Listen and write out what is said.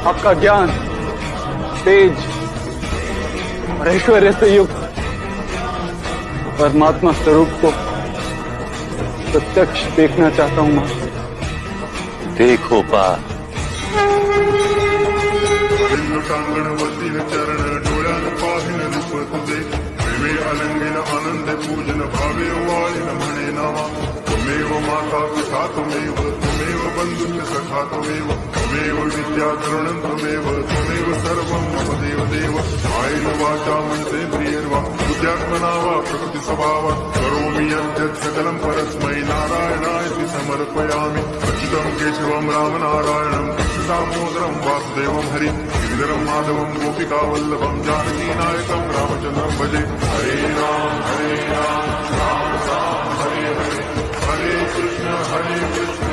आपका ज्ञान, तेज और ऐश्वर्य से युक्त परमात्मा स्वरूप को प्रत्यक्ष देखना चाहता हूं मां। देखो पा टांगणवतीन चरण डोळ्यान पाहिन रूप तुझे प्रेमे अलंगिन आनंद पूजन भावे वाळीन म्हणे नावा त्वमेव माता पिता त्वमेव बंधुश्च सखा त्वमेव विद्या तरुणं त्वमेव सर्वं मम देव कायेन वाचा मनसेन्द्रियर्वा बुद्ध्यात्मना वा प्रकृति स्वभावा करोमि यद्यत् सकलं परस्मै नारायणाय समर्पयामि अच्युतं केशवं रामनारायणं दामोदरं वासुदेवं हरि गिरिधरं माधवं गोपिकावल्लभं जानकीनायकं रामचन्द्रं भजे। हरे राम राम राम हरे हरे हरे कृष्ण